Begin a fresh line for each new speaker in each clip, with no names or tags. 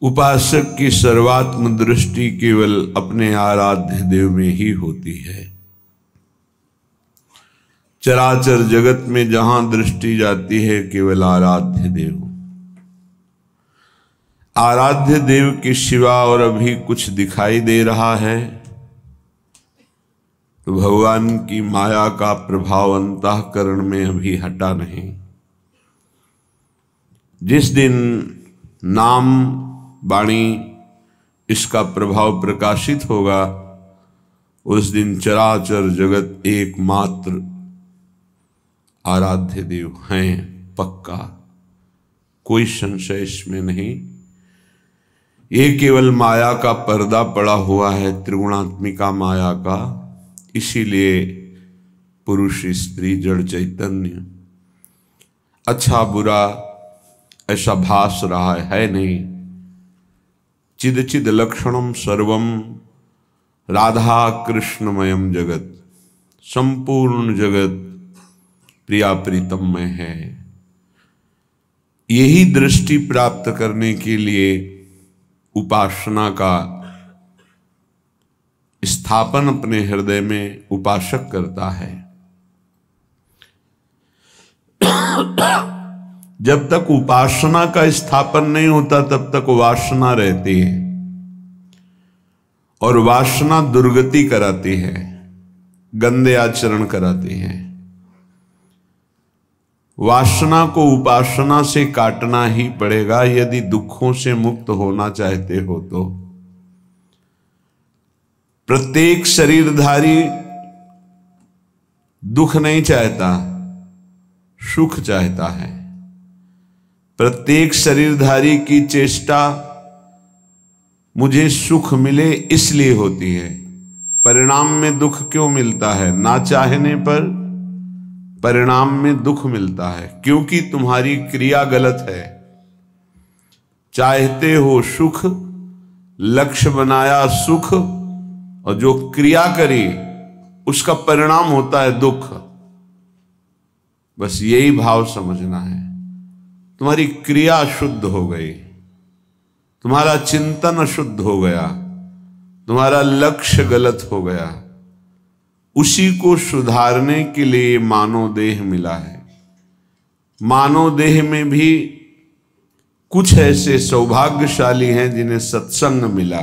उपासक की सर्वात्म दृष्टि केवल अपने आराध्य देव में ही होती है। चराचर जगत में जहां दृष्टि जाती है केवल आराध्य देव, आराध्य देव के सिवा और अभी कुछ दिखाई दे रहा है तो भगवान की माया का प्रभाव अंतःकरण में अभी हटा नहीं। जिस दिन नाम वाणी इसका प्रभाव प्रकाशित होगा उस दिन चराचर जगत एकमात्र आराध्य देव हैं, पक्का, कोई संशय इसमें नहीं। ये केवल माया का पर्दा पड़ा हुआ है, त्रिगुणात्मिका माया का, इसीलिए पुरुष स्त्री जड़ चैतन्य अच्छा बुरा ऐसा भास रहा है नहीं। चिद चिद लक्षणम सर्वम राधा कृष्णमयम जगत, संपूर्ण जगत प्रिया प्रीतम में है। यही दृष्टि प्राप्त करने के लिए उपासना का स्थापन अपने हृदय में उपासक करता है। जब तक उपासना का स्थापन नहीं होता तब तक वासना रहती है और वासना दुर्गति कराती है, गंदे आचरण कराती है। वासना को उपासना से काटना ही पड़ेगा यदि दुखों से मुक्त होना चाहते हो तो। प्रत्येक शरीरधारी दुख नहीं चाहता, सुख चाहता है। प्रत्येक शरीरधारी की चेष्टा मुझे सुख मिले इसलिए होती है। परिणाम में दुख क्यों मिलता है? ना चाहने पर परिणाम में दुख मिलता है, क्योंकि तुम्हारी क्रिया गलत है। चाहते हो सुख, लक्ष्य बनाया सुख, और जो क्रिया करी उसका परिणाम होता है दुख। बस यही भाव समझना है। तुम्हारी क्रिया शुद्ध हो गई, तुम्हारा चिंतन अशुद्ध हो गया, तुम्हारा लक्ष्य गलत हो गया, उसी को सुधारने के लिए मानव देह मिला है। मानव देह में भी कुछ ऐसे सौभाग्यशाली हैं जिन्हें सत्संग मिला।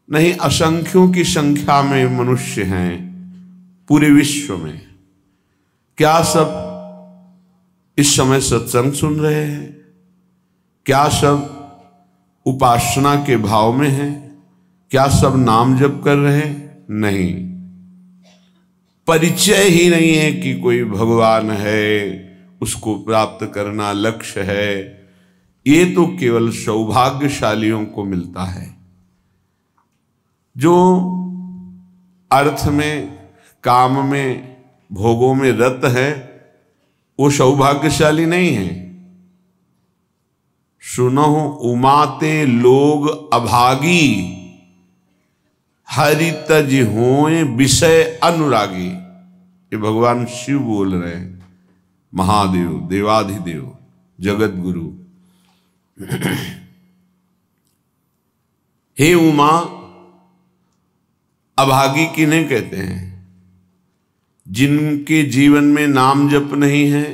नहीं, असंख्यों की संख्या में मनुष्य हैं पूरे विश्व में। क्या सब इस समय सत्संग सुन रहे हैं? क्या सब उपासना के भाव में हैं? क्या सब नाम जप कर रहे हैं? नहीं, परिचय ही नहीं है कि कोई भगवान है, उसको प्राप्त करना लक्ष्य है। ये तो केवल सौभाग्यशालियों को मिलता है। जो अर्थ में, काम में, भोगों में रत है वो सौभाग्यशाली नहीं है। सुनो उमाते लोग अभागी, हरि तज होए विषय अनुरागी। ये भगवान शिव बोल रहे हैं, महादेव, देवाधिदेव, जगत गुरु। हे उमा, अभागी किन्हें कहते हैं? जिनके जीवन में नाम जप नहीं है,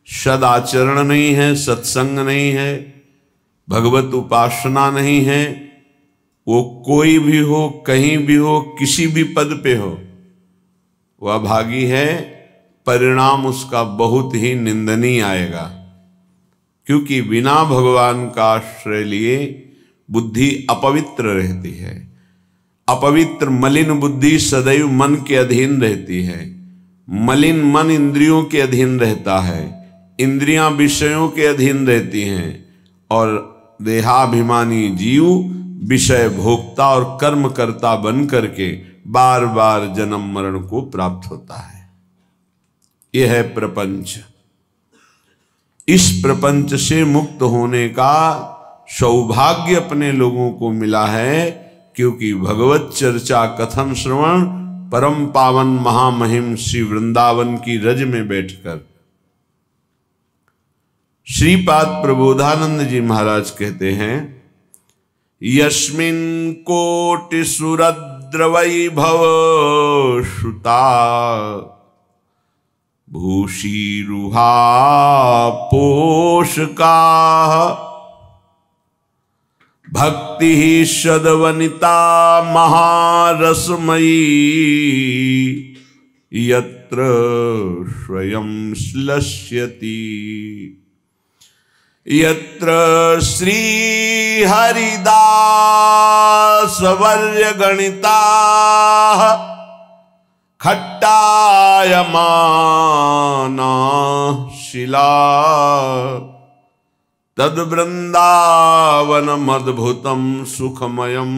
सदाचरण नहीं है, सत्संग नहीं है, भगवत उपासना नहीं है। वो कोई भी हो, कहीं भी हो, किसी भी पद पे हो, वह अभागी है। परिणाम उसका बहुत ही निंदनीय आएगा, क्योंकि बिना भगवान का आश्रय लिए बुद्धि अपवित्र रहती है। अपवित्र मलिन बुद्धि सदैव मन के अधीन रहती है। मलिन मन इंद्रियों के अधीन रहता है, इंद्रियां विषयों के अधीन रहती हैं, और देहाभिमानी जीव विषय भोक्ता और कर्म करता बन करके बार बार जन्म मरण को प्राप्त होता है। यह है प्रपंच। इस प्रपंच से मुक्त होने का सौभाग्य अपने लोगों को मिला है, क्योंकि भगवत चर्चा कथन श्रवण परम पावन महामहिम श्री वृंदावन की रज में बैठकर श्रीपाद प्रबोधानंद जी महाराज कहते हैं, यस्मिन् कोटि सुरद्र वैभव श्रुता भूषीरुहा पोषका भक्ति सदवनिता महारसमयी यत्र स्वयं श्लष्यति यत्र श्री हरिदास वर्य गणिता खट्टायमाना शिला तद वृंदावनमद्भुतं सुखमयं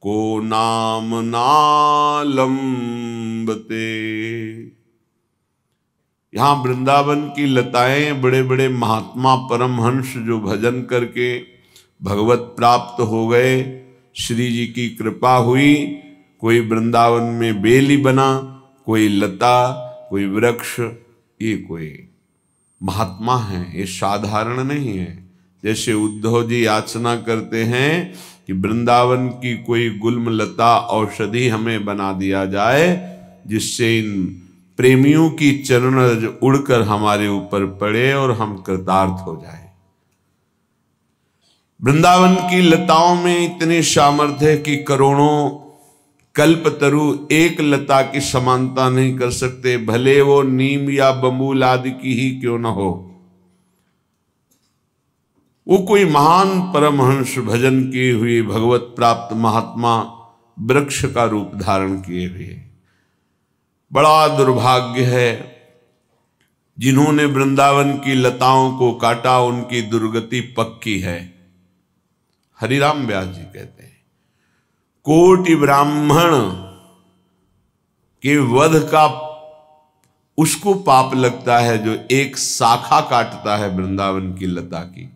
को नाम नालंबते। यहाँ वृंदावन की लताएं, बड़े बड़े महात्मा परमहंस जो भजन करके भगवत प्राप्त हो गए, श्री जी की कृपा हुई। कोई वृंदावन में बेली बना, कोई लता, कोई वृक्ष, ये कोई महात्मा है, ये साधारण नहीं है। जैसे उद्धव जी याचना करते हैं कि वृंदावन की कोई गुल्म लता औषधि हमें बना दिया जाए, जिससे इन प्रेमियों की चरण रज उड़कर हमारे ऊपर पड़े और हम कृतार्थ हो जाए। वृंदावन की लताओं में इतनी सामर्थ्य है कि करोड़ों कल्पतरु एक लता की समानता नहीं कर सकते, भले वो नीम या बबूल आदि की ही क्यों न हो। वो कोई महान परमहंस भजन किए हुए भगवत प्राप्त महात्मा वृक्ष का रूप धारण किए हुए। बड़ा दुर्भाग्य है जिन्होंने वृंदावन की लताओं को काटा, उनकी दुर्गति पक्की है। हरिराम व्यास जी कहते हैं, कोटि ब्राह्मण के वध का उसको पाप लगता है जो एक शाखा काटता है वृंदावन की लता की।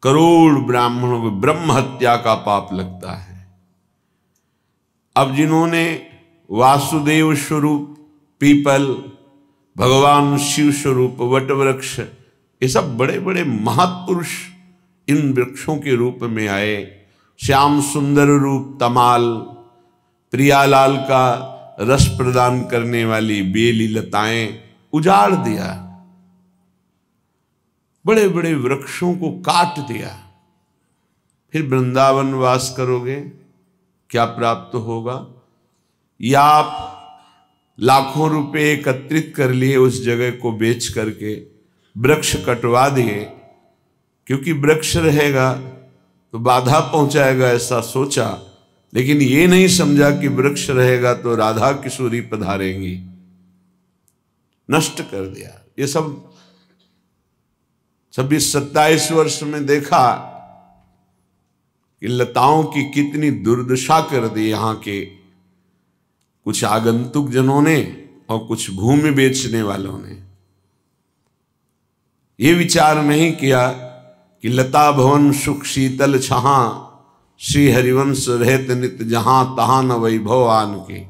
करोड़ ब्राह्मणों को ब्रह्म हत्या का पाप लगता है। अब जिन्होंने वासुदेव स्वरूप पीपल, भगवान शिव स्वरूप वटवृक्ष, ये सब बड़े बड़े महत्पुरुष इन वृक्षों के रूप में आए। श्याम सुंदर रूप तमाल, प्रियालाल का रस प्रदान करने वाली बेली लताएं उजाड़ दिया, बड़े बड़े वृक्षों को काट दिया। फिर वृंदावन वास करोगे, क्या प्राप्त होगा? या आप लाखों रुपए एकत्रित कर लिए, उस जगह को बेच करके वृक्ष कटवा दिए, क्योंकि वृक्ष रहेगा तो बाधा पहुंचाएगा, ऐसा सोचा। लेकिन ये नहीं समझा कि वृक्ष रहेगा तो राधा किशोरी पधारेंगी, नष्ट कर दिया। ये सब 26-27 वर्ष में देखा कि लताओं की कितनी दुर्दशा कर दी यहाँ के कुछ आगंतुक जनों ने और कुछ भूमि बेचने वालों ने। ये विचार नहीं किया कि लता भवन सुख शीतल छहाँ, श्री हरिवंश रहत नित जहां तहां न वैभव आन के।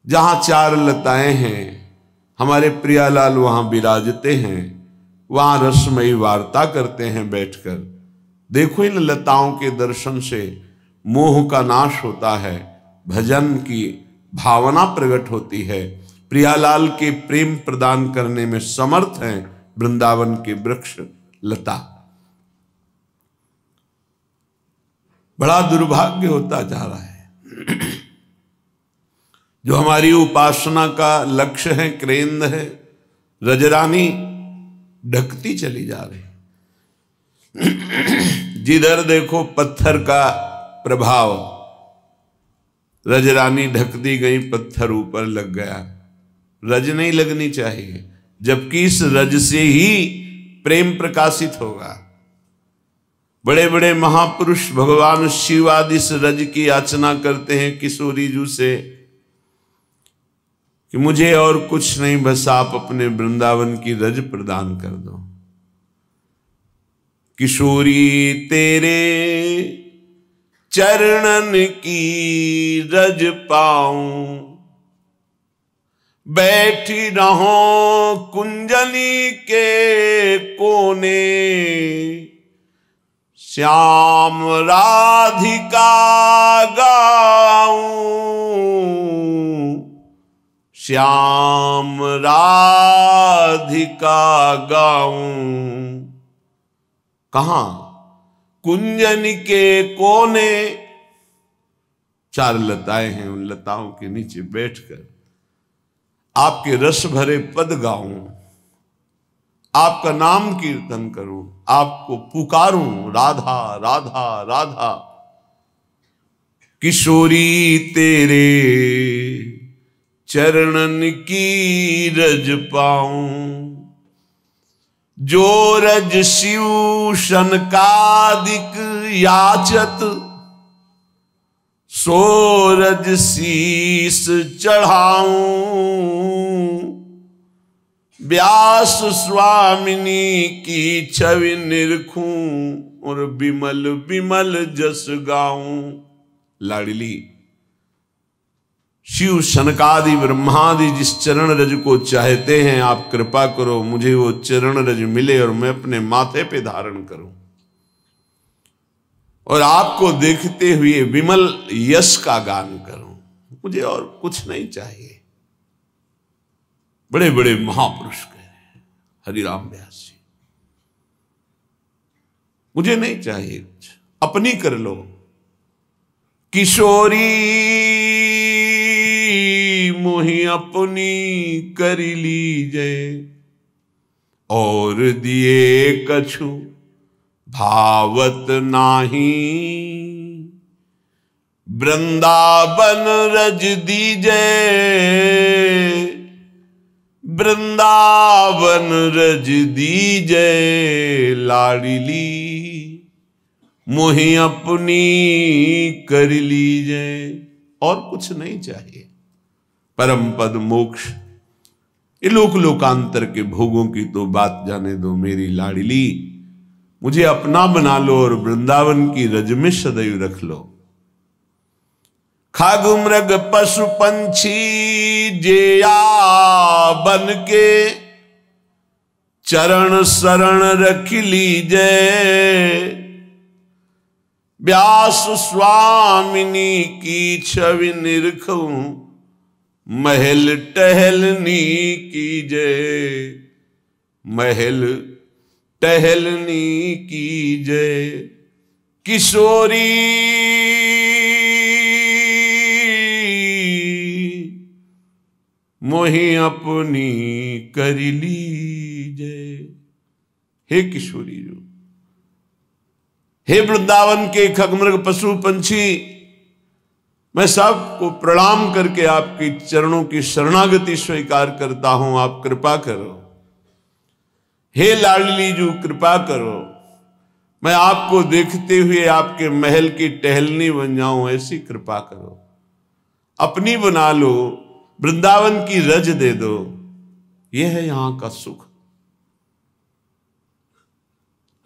जहां 4 लताएं हैं, हमारे प्रियालाल वहां विराजते हैं, वहां रसमयी वार्ता करते हैं बैठकर। देखो, इन लताओं के दर्शन से मोह का नाश होता है, भजन की भावना प्रकट होती है। प्रियालाल के प्रेम प्रदान करने में समर्थ हैं वृंदावन के वृक्ष लता। बड़ा दुर्भाग्य होता जा रहा है। जो हमारी उपासना का लक्ष्य है, केंद्र है, रजरानी ढकती चली जा रही। जिधर देखो पत्थर का प्रभाव, रजरानी ढकती गई, पत्थर ऊपर लग गया। रज नहीं लगनी चाहिए, जबकि इस रज से ही प्रेम प्रकाशित होगा। बड़े बड़े महापुरुष भगवान शिव आदि इस रज की याचना करते हैं किशोरी जू से कि मुझे और कुछ नहीं, बस आप अपने वृंदावन की रज प्रदान कर दो। किशोरी तेरे चरणन की रज पाऊं, बैठी रहो कुंजनी के कोने, श्याम राधिका गाऊं, श्याम राधिका गाऊं। कहां? कुंजन के कोने। चार लताएं हैं, उन लताओं के नीचे बैठकर आपके रस भरे पद गाऊं, आपका नाम कीर्तन करूं, आपको पुकारूं, राधा राधा राधा। किशोरी तेरे चरणन की रज पाऊं, जो रज शिव शनकादिक याचत, सो रज शीस चढ़ाऊं। व्यास स्वामिनी की छवि निरखूं और बिमल बिमल जस गाऊं। लाडली, शिव शनकादि ब्रह्मादि जिस चरण रज को चाहते हैं, आप कृपा करो मुझे वो चरण रज मिले और मैं अपने माथे पे धारण करूं और आपको देखते हुए विमल यश का गान करूं। मुझे और कुछ नहीं चाहिए। बड़े बड़े महापुरुष कह रहे हैं, हरिराम व्यास जी, मुझे नहीं चाहिए कुछ, अपनी कर लो। किशोरी मोहि अपनी कर लीजे, और दिए कछु भावत नाही। वृंदावन रज दीजे, वृंदावन रज दीजे। लाडली मोहि अपनी कर लीजे, और कुछ नहीं चाहिए। परम पद मोक्ष, ये लोक लोकांतर के भोगों की तो बात जाने दो। मेरी लाडली, मुझे अपना बना लो और वृंदावन की रज में सदैव रख लो। खाग मृग पशु पंछी जेया बन के, चरण शरण रख लीजे। व्यास स्वामिनी की छवि निरखूं, महल टहलनी कीजे, महल टहलनी कीजे। किशोरी मोहि अपनी कर लीजे। हे किशोरी जो, हे वृंदावन के खगमृग पशु पंछी, मैं सबको प्रणाम करके आपके चरणों की शरणागति स्वीकार करता हूं। आप कृपा करो। हे लाडली जू, कृपा करो, मैं आपको देखते हुए आपके महल की टहलनी बन जाऊं, ऐसी कृपा करो। अपनी बना लो, वृंदावन की रज दे दो। यह है यहां का सुख।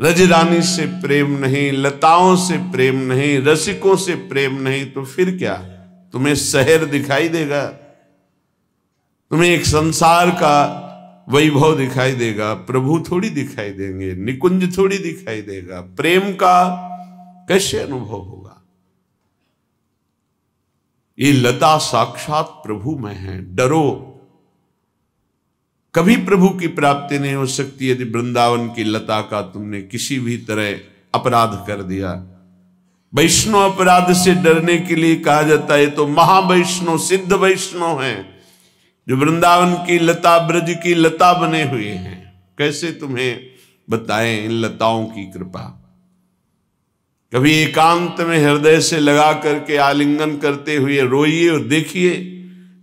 रज रानी से प्रेम नहीं, लताओं से प्रेम नहीं, रसिकों से प्रेम नहीं, तो फिर क्या? तुम्हें शहर दिखाई देगा, तुम्हें एक संसार का वैभव दिखाई देगा, प्रभु थोड़ी दिखाई देंगे, निकुंज थोड़ी दिखाई देगा। प्रेम का कैसे अनुभव होगा? ये लता साक्षात प्रभु में है। डरो, कभी प्रभु की प्राप्ति नहीं हो सकती यदि वृंदावन की लता का तुमने किसी भी तरह अपराध कर दिया। वैष्णव अपराध से डरने के लिए कहा जाता है, तो महावैष्णव सिद्ध वैष्णव हैं जो वृंदावन की लता, ब्रज की लता बने हुए हैं। कैसे तुम्हें बताएं इन लताओं की कृपा। कभी एकांत में हृदय से लगा करके आलिंगन करते हुए रोइए और देखिए,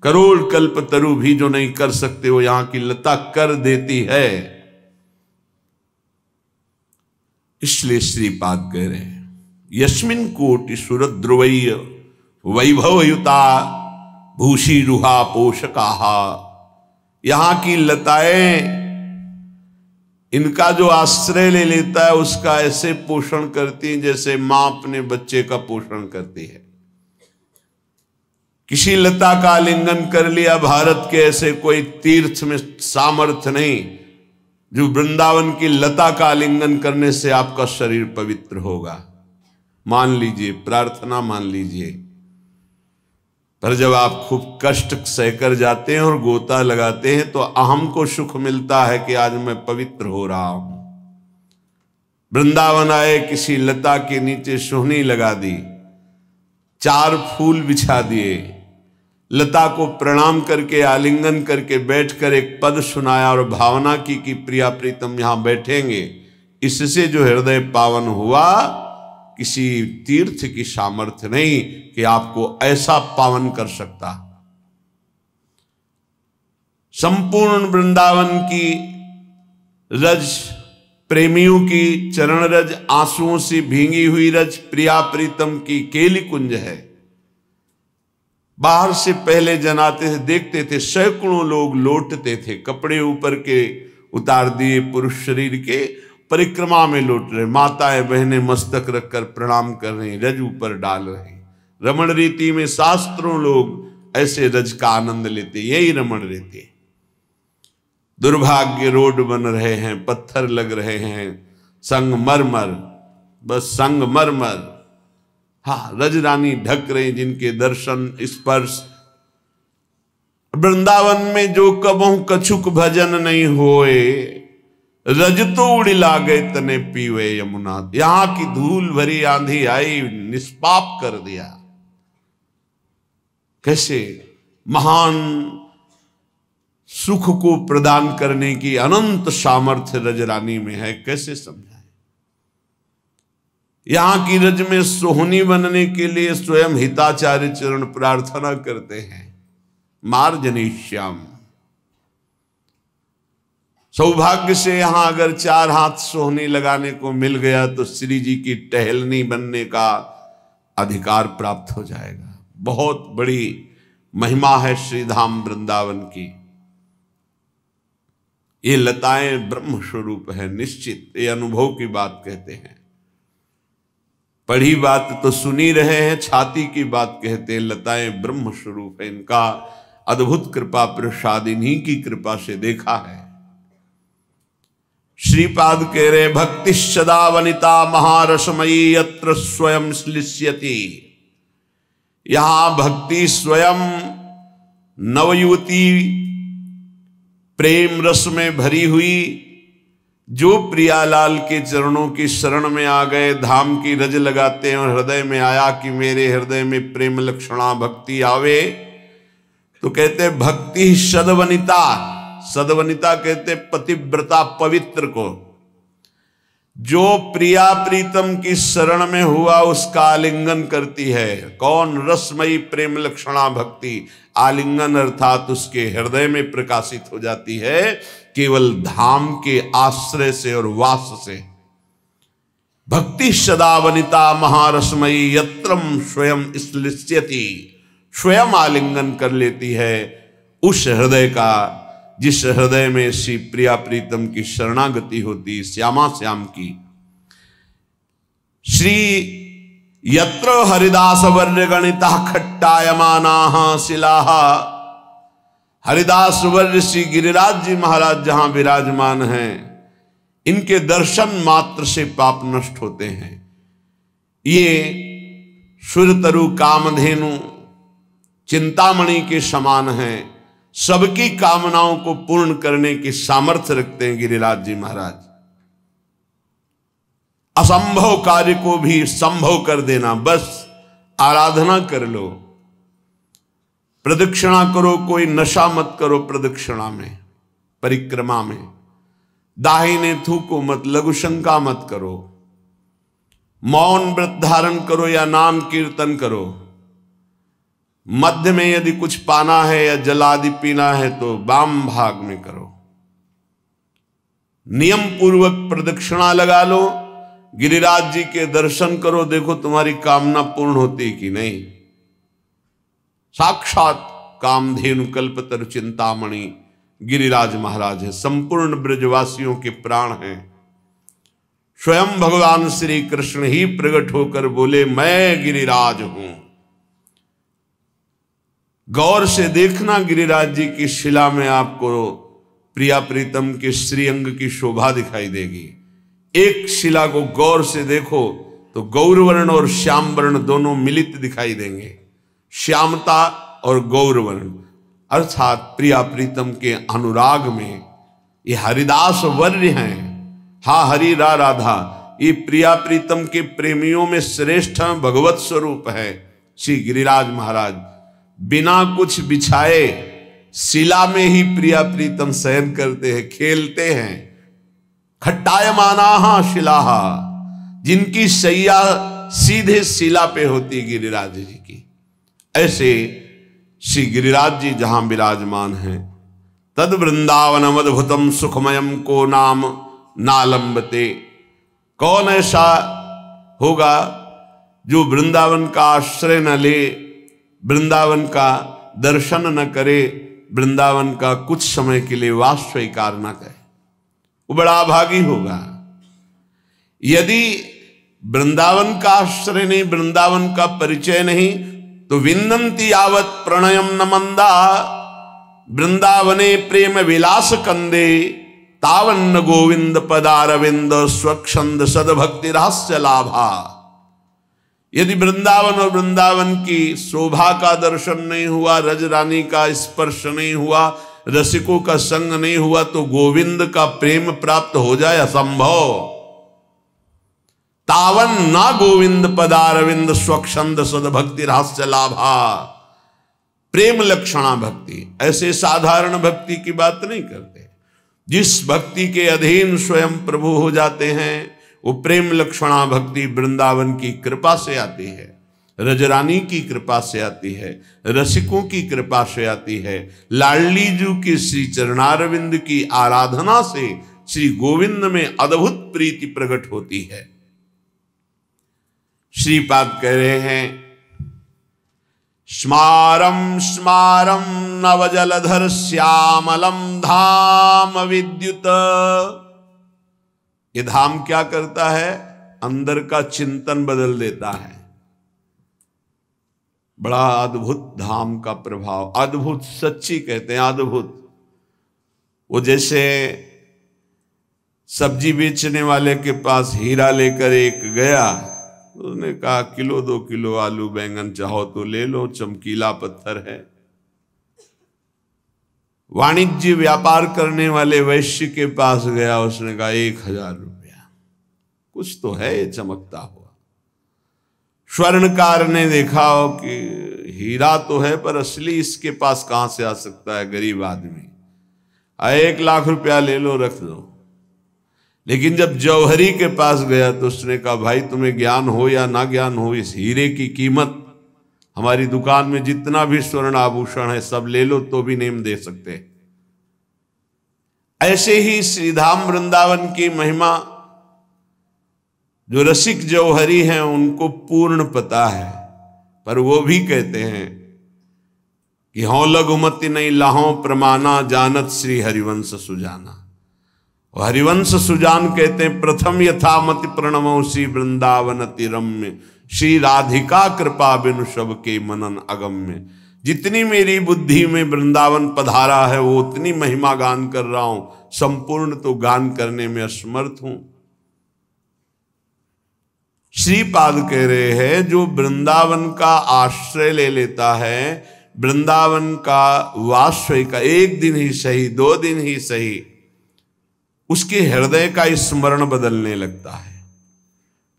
करोड़ कल्प तरु भी जो नहीं कर सकते वो यहां की लता कर देती है। इसलिए श्रीपाद कह रहे हैं, यस्मिन कोटि सुरद्रुवय्य वैभवयुता भूषी रुहा पोषकाहा। यहां की लताएं, इनका जो आश्रय ले लेता है उसका ऐसे पोषण करती है जैसे मां अपने बच्चे का पोषण करती है। किसी लता का आलिंगन कर लिया, भारत के ऐसे कोई तीर्थ में सामर्थ्य नहीं जो वृंदावन की लता का आलिंगन करने से आपका शरीर पवित्र होगा। मान लीजिए, प्रार्थना मान लीजिए, पर जब आप खूब कष्ट सहकर जाते हैं और गोता लगाते हैं तो अहम को सुख मिलता है कि आज मैं पवित्र हो रहा हूं। वृंदावन आए, किसी लता के नीचे सोहनी लगा दी, 4 फूल बिछा दिए, लता को प्रणाम करके आलिंगन करके बैठकर एक पद सुनाया और भावना की कि प्रिया प्रीतम यहां बैठेंगे, इससे जो हृदय पावन हुआ, किसी तीर्थ की सामर्थ्य नहीं कि आपको ऐसा पावन कर सकता। संपूर्ण वृंदावन की रज, प्रेमियों की चरण रज, आंसुओं से भींगी हुई रज प्रिया प्रीतम की केली कुंज है। बाहर से पहले जनाते थे, देखते थे, सैकड़ों लोग लौटते थे, कपड़े ऊपर के उतार दिए पुरुष शरीर के, परिक्रमा में लौट रहे, माताएं बहनें मस्तक रखकर प्रणाम कर रही, रज ऊपर डाल रही। रमण रीति में शास्त्रों लोग ऐसे रज का आनंद लेते, यही रमण रीति। दुर्भाग्य रोड बन रहे हैं, पत्थर लग रहे हैं, संगमरमर, बस संगमरमर। हाँ, रजरानी ढक रही, जिनके दर्शन स्पर्श। वृंदावन में जो कबहू कछुक भजन नहीं होए, रज तो उड़ी लागे तने पीवे यमुना। यहां की धूल भरी आंधी आई, निष्पाप कर दिया। कैसे महान सुख को प्रदान करने की अनंत सामर्थ्य रजरानी में है, कैसे समझाएं। यहां की रज में सोहनी बनने के लिए स्वयं हिताचार्य चरण प्रार्थना करते हैं, मार्जनीश्याम। सौभाग्य से यहां अगर 4 हाथ सोहनी लगाने को मिल गया तो श्री जी की टहलनी बनने का अधिकार प्राप्त हो जाएगा। बहुत बड़ी महिमा है श्रीधाम वृंदावन की। ये लताएं ब्रह्म स्वरूप है, निश्चित, ये अनुभव की बात कहते हैं। पढ़ी बात तो सुनी रहे हैं, छाती की बात कहते हैं। लताएं ब्रह्म स्वरूप है, इनका अद्भुत कृपा प्रसाद इन्हीं की कृपा से देखा है। श्रीपाद कह रहे, भक्ति सदा वनिता महारसमयी यत्र स्वयं श्लिष्यति। यहां भक्ति स्वयं नवयुवती प्रेम रस में भरी हुई, जो प्रियालाल के चरणों की शरण में आ गए, धाम की रज लगाते हैं और हृदय में आया कि मेरे हृदय में प्रेम लक्षणा भक्ति आवे, तो कहते भक्ति सदवनिता। सदवनिता कहते पतिव्रता, पवित्र को। जो प्रिया प्रीतम की शरण में हुआ उसका आलिंगन करती है। कौन? रसमयी प्रेम लक्षणा भक्ति। आलिंगन अर्थात उसके हृदय में प्रकाशित हो जाती है, केवल धाम के आश्रय से और वास से। भक्ति सदा वनिता महारसमयी यत्रम स्वयं श्लिष्यति। स्वयं आलिंगन कर लेती है उस हृदय का जिस हृदय में श्री प्रिया प्रीतम की शरणागति होती, श्यामा श्याम की। श्री यत्र हरिदास वर्य गणिता खट्टायमानाः शिलाः। हरिदास वर्य श्री गिरिराज जी महाराज जहां विराजमान हैं, इनके दर्शन मात्र से पाप नष्ट होते हैं। ये सुरतरु कामधेनु चिंतामणि के समान हैं, सबकी कामनाओं को पूर्ण करने की सामर्थ्य रखते हैं गिरिराज जी महाराज। असंभव कार्य को भी संभव कर देना, बस आराधना कर लो, प्रदक्षिणा करो, कोई नशा मत करो प्रदक्षिणा में, परिक्रमा में, दाहिने थूको मत, लघुशंका मत करो, मौन व्रत धारण करो या नाम कीर्तन करो। मध्य में यदि कुछ पाना है या जल आदि पीना है तो वाम भाग में करो। नियम पूर्वक प्रदक्षिणा लगा लो, गिरिराज जी के दर्शन करो, देखो तुम्हारी कामना पूर्ण होती कि नहीं। साक्षात कामधेनु कल्पतरु चिंतामणि गिरिराज महाराज है, संपूर्ण ब्रजवासियों के प्राण हैं। स्वयं भगवान श्री कृष्ण ही प्रकट होकर बोले, मैं गिरिराज हूं। गौर से देखना, गिरिराज जी की शिला में आपको प्रिया प्रीतम के श्रीअंग की शोभा दिखाई देगी। एक शिला को गौर से देखो तो गौरवर्ण और श्याम वर्ण दोनों मिलित दिखाई देंगे। श्यामता और गौरवर्ण अर्थात प्रिया प्रीतम के अनुराग में ये हरिदास वर्य हैं। हा हरि रा राधा, ये प्रिया प्रीतम के प्रेमियों में श्रेष्ठ भगवत स्वरूप है श्री गिरिराज महाराज। बिना कुछ बिछाए शिला में ही प्रिया प्रीतम शयन करते हैं, खेलते हैं। खट्टायमाना शिलाहा, जिनकी शैया सीधे शिला पे होती गिरिराज जी की। ऐसे श्री गिरिराज जी जहां विराजमान हैं, तद वृंदावनम अद्भुतम सुखमयम को नाम नालंबते। कौन ऐसा होगा जो वृंदावन का आश्रय न ले, वृंदावन का दर्शन न करे, वृंदावन का कुछ समय के लिए वास स्वीकार न करे, वो बड़ा अभागी होगा। यदि वृंदावन का आश्रय नहीं, वृंदावन का परिचय नहीं, तो विन्दन्ति यावत प्रणयम न मंदा, वृंदावने प्रेम विलास कंदे, तावन्न गोविंद पदारविंद स्वच्छंद सदभक्ति रहस्य लाभा। यदि वृंदावन और वृंदावन की शोभा का दर्शन नहीं हुआ, रज रानी का स्पर्श नहीं हुआ, रसिकों का संग नहीं हुआ, तो गोविंद का प्रेम प्राप्त हो जाए असंभव। तावन ना गोविंद पदारविंद स्वच्छंद सदभक्ति रहस्य लाभा। प्रेम लक्षणा भक्ति, ऐसे साधारण भक्ति की बात नहीं करते। जिस भक्ति के अधीन स्वयं प्रभु हो जाते हैं, वो प्रेम लक्षणा भक्ति वृंदावन की कृपा से आती है, रजरानी की कृपा से आती है, रसिकों की कृपा से आती है। लाडली जू के श्री चरणारविंद की आराधना से श्री गोविंद में अद्भुत प्रीति प्रकट होती है। श्रीपाद कह रहे हैं, स्मारम स्मारम नवजलधर श्यामलम धाम विद्युत। ये धाम क्या करता है? अंदर का चिंतन बदल देता है। बड़ा अद्भुत धाम का प्रभाव, अद्भुत, सच्ची कहते हैं अद्भुत। वो जैसे सब्जी बेचने वाले के पास हीरा लेकर एक गया, उसने कहा किलो 2 किलो आलू बैंगन चाहो तो ले लो, चमकीला पत्थर है। वाणिज्य व्यापार करने वाले वैश्य के पास गया, उसने कहा 1000 रुपया, कुछ तो है ये चमकता हुआ। स्वर्णकार ने देखा हो कि हीरा तो है पर असली इसके पास कहां से आ सकता है, गरीब आदमी, 1 लाख रुपया ले लो, रख दो। लेकिन जब जौहरी के पास गया तो उसने कहा भाई तुम्हें ज्ञान हो या ना ज्ञान हो, इस हीरे की कीमत हमारी दुकान में जितना भी स्वर्ण आभूषण है सब ले लो तो भी नहीं दे सकते। ऐसे ही श्रीधाम वृंदावन की महिमा जो रसिक जौहरी हैं उनको पूर्ण पता है, पर वो भी कहते हैं कि हों लघुमति नहीं लाहों प्रमाना, जानत श्री हरिवंश सुजाना। और हरिवंश सुजान कहते हैं, प्रथम यथामति प्रणमोसी वृंदावन अति रम्य, श्री राधिका कृपा बिनु शब के मनन अगम्य। जितनी मेरी बुद्धि में वृंदावन पधारा है वो उतनी महिमा गान कर रहा हूं, संपूर्ण तो गान करने में असमर्थ हूं। श्रीपाद कह रहे हैं, जो वृंदावन का आश्रय ले लेता है, वृंदावन का वाश्रय का, एक दिन ही सही 2 दिन ही सही, उसके हृदय का स्मरण बदलने लगता है।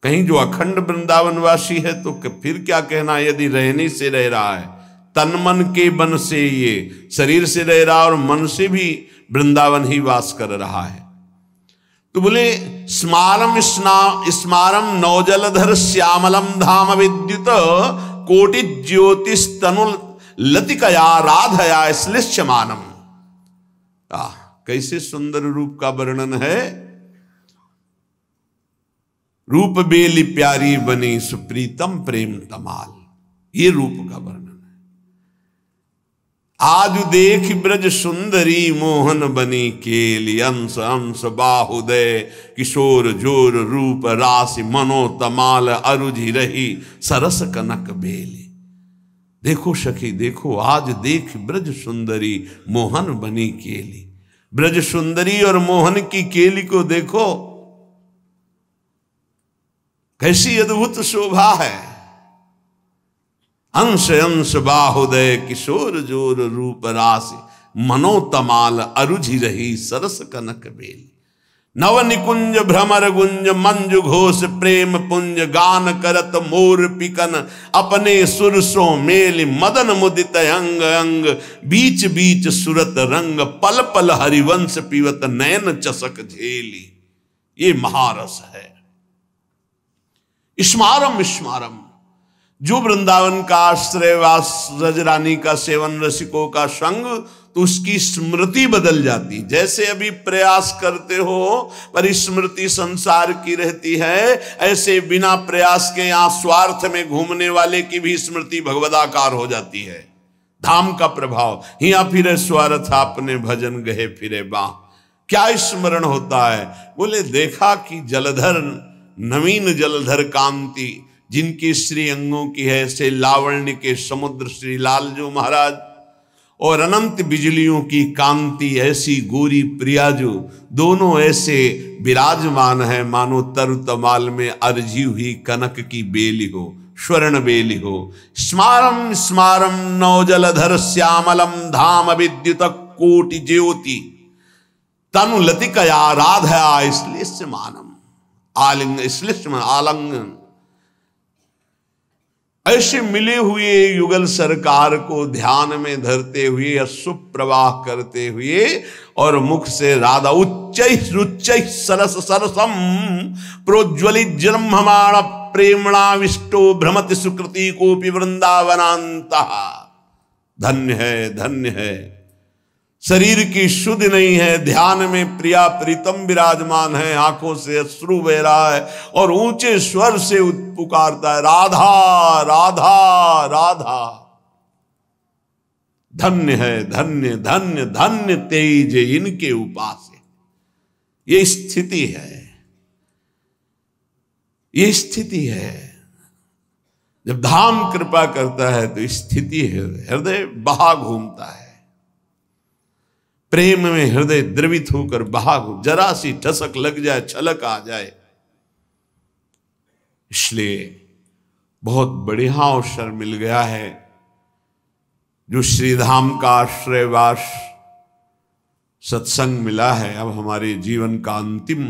कहीं जो अखंड वृंदावनवासी है तो फिर क्या कहना, यदि रहने से रह रहा है, तन मन के बन से, ये शरीर से रह रहा और मन से भी वृंदावन ही वास कर रहा है। तो बोले स्मारम नौजलधर श्यामलम धाम विद्युत, कोटि ज्योतिष तनु लतिकया राधया श्लिष्यमानम। कैसे सुंदर रूप का वर्णन है। रूप बेली प्यारी बनी सुप्रीतम प्रेम तमाल, ये रूप का वर्णन है। आज देख ब्रज सुंदरी मोहन बनी केली, अंश अंश बाहुदय किशोर जोर रूप राशि मनो तमाल, अरुझि रही सरस कनक बेली। देखो सखी देखो, आज देख ब्रज सुंदरी मोहन बनी केली। ब्रज सुंदरी और मोहन की केली को देखो, कैसी अद्भुत शोभा है। अंश अंश बाहुदय किशोर जोर रूप राशि, मनोतमाल अरुझि रही सरस कनक बेली। नव निकुंज भ्रमर गुंज मंजु घोष प्रेम पुंज, गान करत मोर पिकन अपने सुरसों मेल। मदन मुदित अंग अंग बीच बीच सुरत रंग, पल पल हरिवंश पीवत नयन चसक झेली। ये महारस है। स्मारम स्मारम, जो वृंदावन का आश्रयवास, रजरानी का सेवन, रसिकों का संग, तो उसकी स्मृति बदल जाती। जैसे अभी प्रयास करते हो पर स्मृति संसार की रहती है, ऐसे बिना प्रयास के यहां स्वार्थ में घूमने वाले की भी स्मृति भगवदाकार हो जाती है। धाम का प्रभाव। हिया फिरे स्वार्थ आपने भजन गहे फिरे बा। क्या स्मरण होता है? बोले देखा कि जलधर, नवीन जलधर कांति जिनकी श्री अंगों की है, से लावण्य के समुद्र श्री लालजू महाराज, और अनंत बिजलियों की कांति ऐसी गोरी प्रियाजू, दोनों ऐसे विराजमान है मानो तरु तमाल में अर्जी हुई कनक की बेली हो, स्वर्ण बेली हो। स्मारम स्मारम नवजलधर श्यामलम धाम विद्युत कोटि ज्योति, तनु लतिकया राधया इसलिए स्मानम आलिंग, इसलिए आलंगन। ऐसे मिले हुए युगल सरकार को ध्यान में धरते हुए, अश्रु प्रवाह करते हुए, और मुख से राधा उच्च रुच्च सरस सरसम प्रोज्वलित जन्ममाण प्रेमणाविष्टो भ्रमति सुकृति कोपि वृंदावनांता। धन्य है, धन्य है। शरीर की शुद्ध नहीं है, ध्यान में प्रिया प्रीतम विराजमान है, आंखों से अश्रु बह रहा है और ऊंचे स्वर से पुकारता है राधा राधा राधा। धन्य है, धन्य धन्य धन्य तेज इनके उपास। ये स्थिति है, ये स्थिति है। जब धाम कृपा करता है तो स्थिति है, हृदय बहा घूमता है। प्रेम में हृदय द्रवित होकर बहा, जरा सी ठसक लग जाए, छलक आ जाए। इसलिए बहुत बढ़िया अवसर मिल गया है, जो श्रीधाम का आश्रयवास सत्संग मिला है। अब हमारे जीवन का अंतिम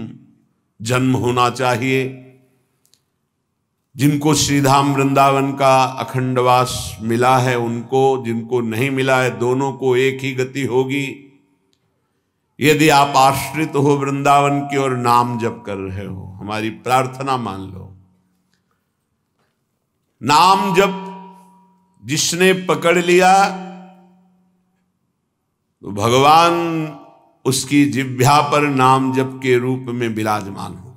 जन्म होना चाहिए। जिनको श्रीधाम वृंदावन का अखंडवास मिला है उनको, जिनको नहीं मिला है दोनों को एक ही गति होगी। यदि आप आश्रित हो वृंदावन की और नाम जप कर रहे हो, हमारी प्रार्थना मान लो। नाम जप जिसने पकड़ लिया तो भगवान उसकी जिह्वा पर नाम जप के रूप में विराजमान हो।